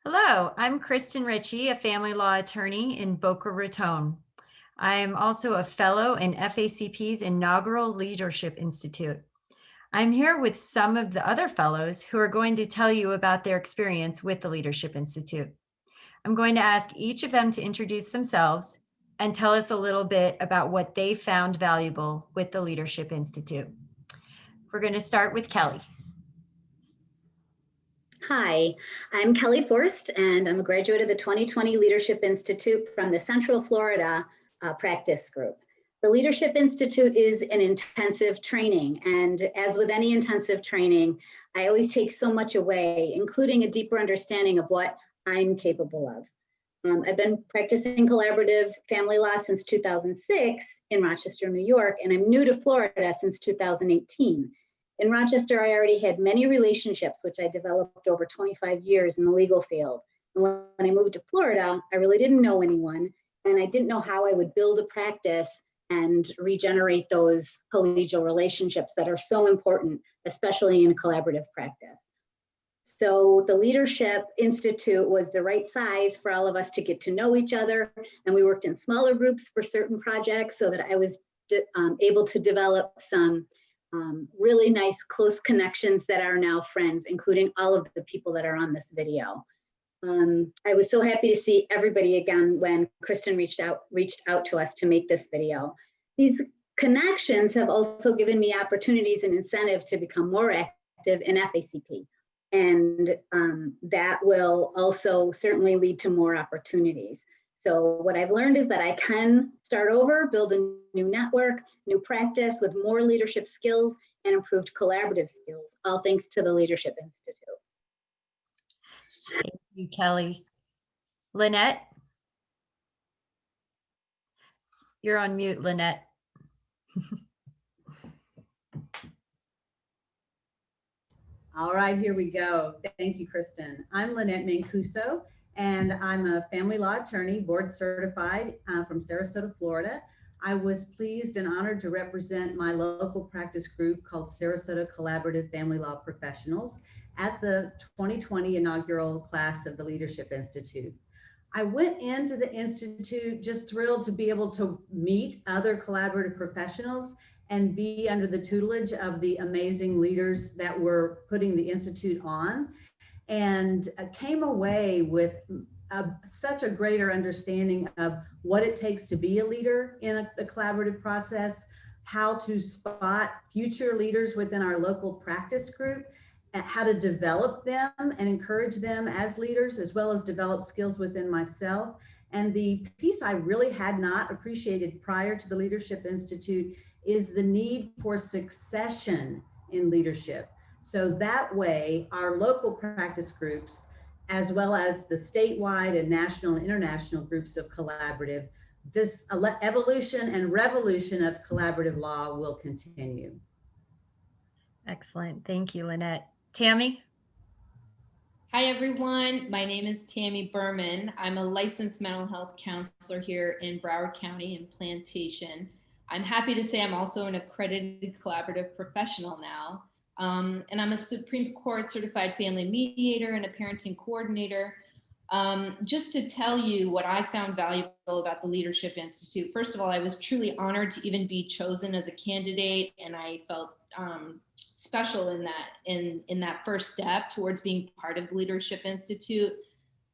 Hello, I'm Kristen Ritchie, a family law attorney in Boca Raton. I am also a fellow in FACP's inaugural Leadership Institute. I'm here with some of the other fellows who are going to tell you about their experience with the Leadership Institute. I'm going to ask each of them to introduce themselves and tell us a little bit about what they found valuable with the Leadership Institute. We're going to start with Kelly. Hi, I'm Kelly Forst, and I'm a graduate of the 2020 Leadership Institute from the Central Florida Practice Group. The Leadership Institute is an intensive training, and as with any intensive training, I always take so much away, including a deeper understanding of what I'm capable of. I've been practicing collaborative family law since 2006 in Rochester, New York, and I'm new to Florida since 2018. In Rochester, I already had many relationships, which I developed over 25 years in the legal field. And when I moved to Florida, I really didn't know anyone, and I didn't know how I would build a practice and regenerate those collegial relationships that are so important, especially in collaborative practice. So the Leadership Institute was the right size for all of us to get to know each other, and we worked in smaller groups for certain projects so that I was able to develop some really nice close connections that are now friends, including all of the people that are on this video. I was so happy to see everybody again when Kristen reached out to us to make this video. These connections have also given me opportunities and incentive to become more active in FACP. And that will also certainly lead to more opportunities. So what I've learned is that I can start over, build a new network, new practice with more leadership skills and improved collaborative skills, all thanks to the Leadership Institute. Thank you, Kelly. Lynette? You're on mute, Lynette. All right, here we go. Thank you, Kristen. I'm Lynette Mancuso, and I'm a family law attorney, board certified from Sarasota, Florida. I was pleased and honored to represent my local practice group called Sarasota Collaborative Family Law Professionals at the 2020 inaugural class of the Leadership Institute. I went into the Institute just thrilled to be able to meet other collaborative professionals and be under the tutelage of the amazing leaders that were putting the Institute on, and came away with such a greater understanding of what it takes to be a leader in a collaborative process, how to spot future leaders within our local practice group, and how to develop them and encourage them as leaders, as well as develop skills within myself. And the piece I really had not appreciated prior to the Leadership Institute is the need for succession in leadership. So that way, our local practice groups, as well as the statewide and national and international groups of collaborative, this evolution and revolution of collaborative law will continue. Excellent. Thank you, Lynette. Tammy? Hi, everyone. My name is Tammy Berman. I'm a licensed mental health counselor here in Broward County in Plantation. I'm happy to say I'm also an accredited collaborative professional now. And I'm a Supreme Court certified family mediator and a parenting coordinator. Just to tell you what I found valuable about the Leadership Institute, first of all, I was truly honored to even be chosen as a candidate, and I felt special in that first step towards being part of the Leadership Institute.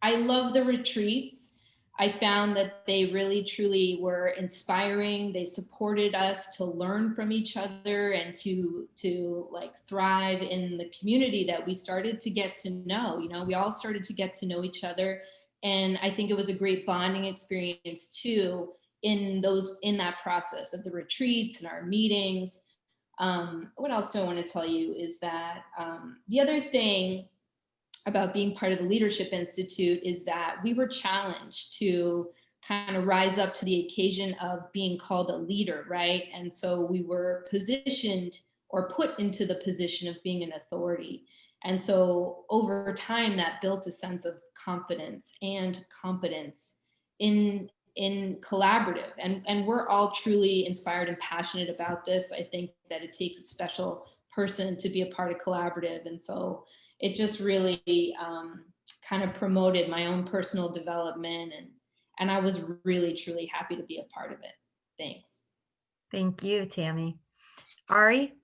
I love the retreats. I found that they really truly were inspiring. They supported us to learn from each other and to like thrive in the community that we started to get to know. You know, we all started to get to know each other. And I think it was a great bonding experience too in that process of the retreats and our meetings. What else do I want to tell you is that the other thing about being part of the Leadership Institute is that we were challenged to kind of rise up to the occasion of being called a leader, right? And so we were positioned or put into the position of being an authority. And so over time, that built a sense of confidence and competence in collaborative. And we're all truly inspired and passionate about this. I think that it takes a special person to be a part of collaborative. And so it just really kind of promoted my own personal development, and I was really, truly happy to be a part of it. Thanks. Thank you, Tammy. Ari?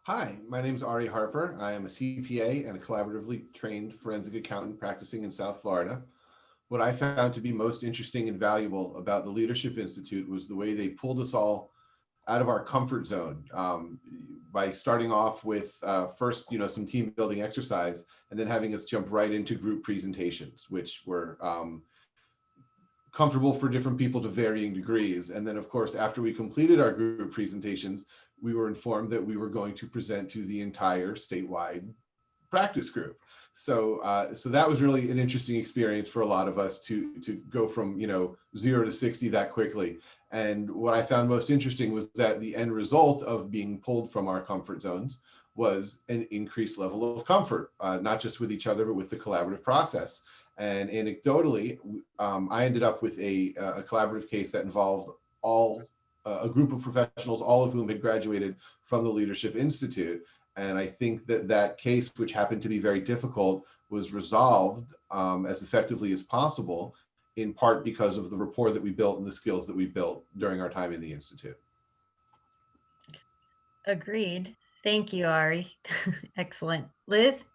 Hi, my name is Ari Harper. I am a CPA and a collaboratively trained forensic accountant practicing in South Florida. What I found to be most interesting and valuable about the Leadership Institute was the way they pulled us all out of our comfort zone by starting off with first, some team building exercise, and then having us jump right into group presentations, which were comfortable for different people to varying degrees. And then, of course, after we completed our group presentations, we were informed that we were going to present to the entire statewide practice group. So that was really an interesting experience for a lot of us to go from 0 to 60 that quickly. And what I found most interesting was that the end result of being pulled from our comfort zones was an increased level of comfort, not just with each other, but with the collaborative process. And anecdotally, I ended up with a collaborative case that involved a group of professionals, all of whom had graduated from the Leadership Institute. And I think that case, which happened to be very difficult, was resolved as effectively as possible, in part because of the rapport that we built and the skills that we built during our time in the Institute. Agreed. Thank you, Ari. Excellent. Liz?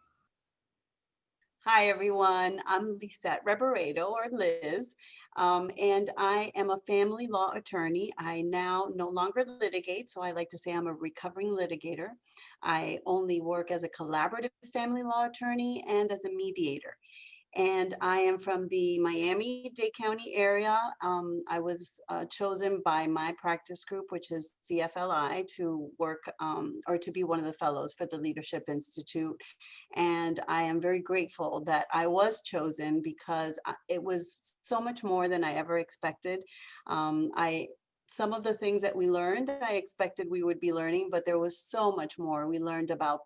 Hi, everyone. I'm Lisette Reberedo, or Liz, and I am a family law attorney. I now no longer litigate, so I like to say I'm a recovering litigator. I only work as a collaborative family law attorney and as a mediator. And I am from the Miami-Dade County area. I was chosen by my practice group, which is CFLI, to work or to be one of the fellows for the Leadership Institute. And I am very grateful that I was chosen, because it was so much more than I ever expected. Some of the things that we learned, I expected we would be learning, but there was so much more. We learned about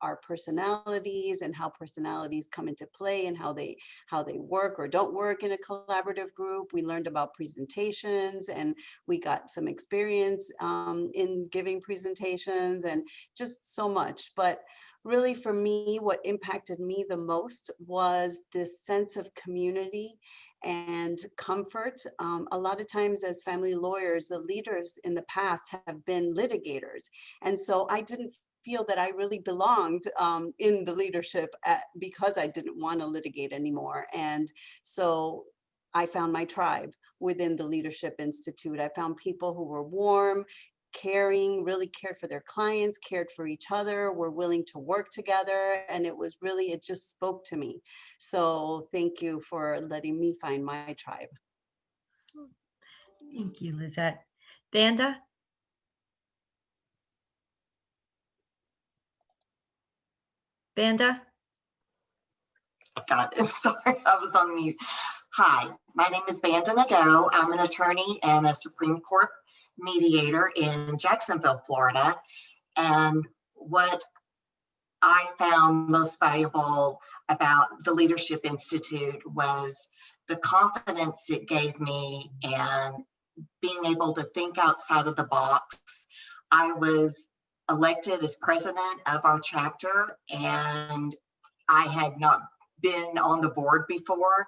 our personalities and how personalities come into play and how they work or don't work in a collaborative group. We learned about presentations, and we got some experience in giving presentations, and just so much. But really, for me, what impacted me the most was this sense of community and comfort. A lot of times as family lawyers, the leaders in the past have been litigators. And so I didn't feel that I really belonged in the leadership because I didn't want to litigate anymore. And so I found my tribe within the Leadership Institute. I found people who were warm, caring, really cared for their clients, cared for each other, were willing to work together. And it just spoke to me. So thank you for letting me find my tribe. Thank you, Lizette. Vanda? Vanda? Got it. Sorry, I was on mute. Hi, my name is Vanda Nadeau. I'm an attorney and a Supreme Court mediator in Jacksonville, Florida. And what I found most valuable about the Leadership Institute was the confidence it gave me and being able to think outside of the box. I was elected as president of our chapter, and I had not been on the board before,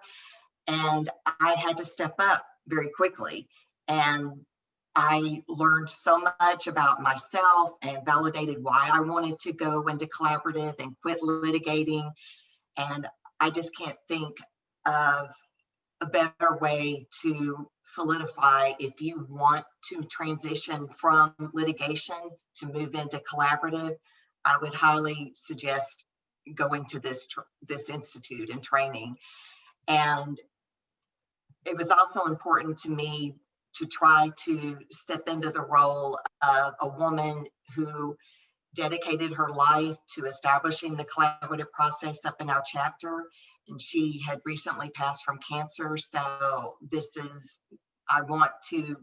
and I had to step up very quickly. And I learned so much about myself and validated why I wanted to go into collaborative and quit litigating. And I just can't think of a better way to solidify if you want to transition from litigation to move into collaborative. I would highly suggest going to this institute and training. And it was also important to me to try to step into the role of a woman who dedicated her life to establishing the collaborative process up in our chapter. And she had recently passed from cancer. So I want to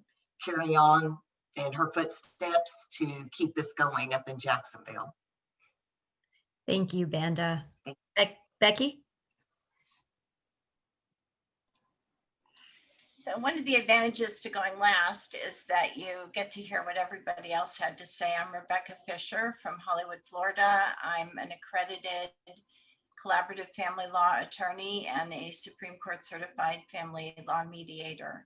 carry on in her footsteps to keep this going up in Jacksonville. Thank you, Vanda. Becky? So one of the advantages to going last is that you get to hear what everybody else had to say. I'm Rebekah Fisher from Hollywood, Florida. I'm an accredited collaborative family law attorney and a Supreme Court certified family law mediator.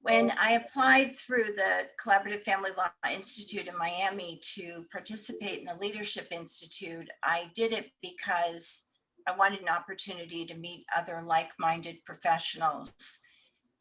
When I applied through the Collaborative Family Law Institute in Miami to participate in the Leadership Institute, I did it because I wanted an opportunity to meet other like-minded professionals.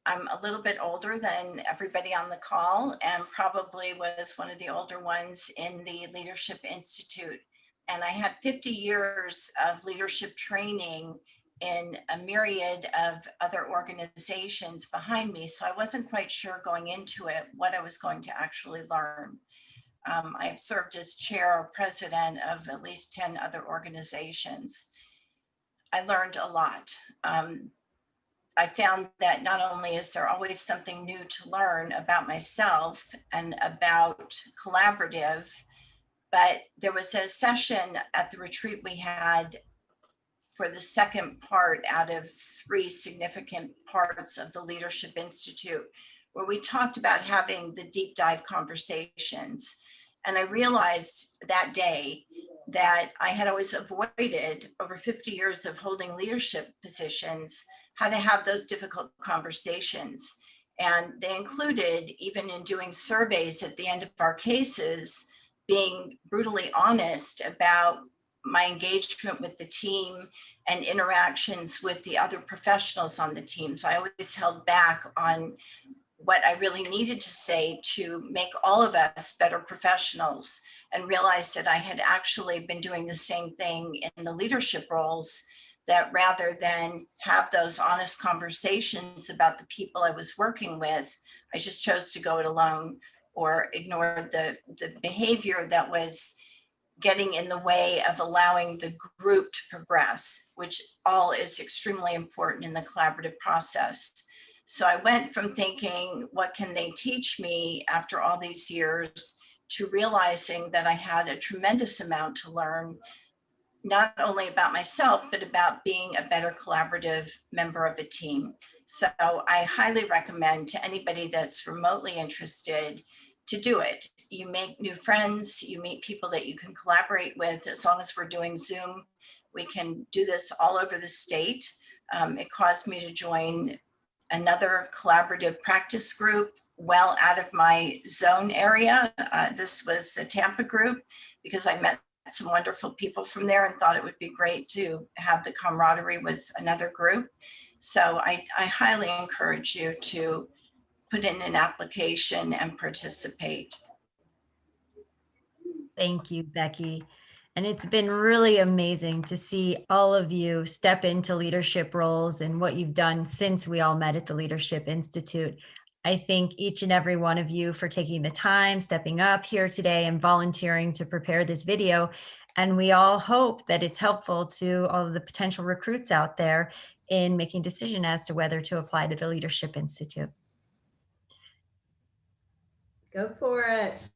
I'm a little bit older than everybody on the call and probably was one of the older ones in the Leadership Institute. And I had 50 years of leadership training in a myriad of other organizations behind me. So I wasn't quite sure going into it what I was going to actually learn. I've served as chair or president of at least 10 other organizations. I learned a lot. I found that not only is there always something new to learn about myself and about collaborative, but there was a session at the retreat we had for the second part out of 3 significant parts of the Leadership Institute, where we talked about having the deep dive conversations. And I realized that day that I had always avoided over 50 years of holding leadership positions, how to have those difficult conversations. And they included, even in doing surveys at the end of our cases, being brutally honest about my engagement with the team and interactions with the other professionals on the team. So I always held back on what I really needed to say to make all of us better professionals, and realized that I had actually been doing the same thing in the leadership roles, that rather than have those honest conversations about the people I was working with, I just chose to go it alone or ignore the behavior that was getting in the way of allowing the group to progress, which all is extremely important in the collaborative process. So I went from thinking, what can they teach me after all these years, to realizing that I had a tremendous amount to learn, not only about myself, but about being a better collaborative member of a team. So I highly recommend to anybody that's remotely interested to do it. You make new friends, you meet people that you can collaborate with. As long as we're doing Zoom, we can do this all over the state. It caused me to join another collaborative practice group well out of my zone area. This was the Tampa group, because I met some wonderful people from there and thought it would be great to have the camaraderie with another group. So I highly encourage you to put in an application and participate. Thank you, Becky. And it's been really amazing to see all of you step into leadership roles and what you've done since we all met at the Leadership Institute. I thank each and every one of you for taking the time, stepping up here today and volunteering to prepare this video. And we all hope that it's helpful to all of the potential recruits out there in making a decision as to whether to apply to the Leadership Institute. Go for it.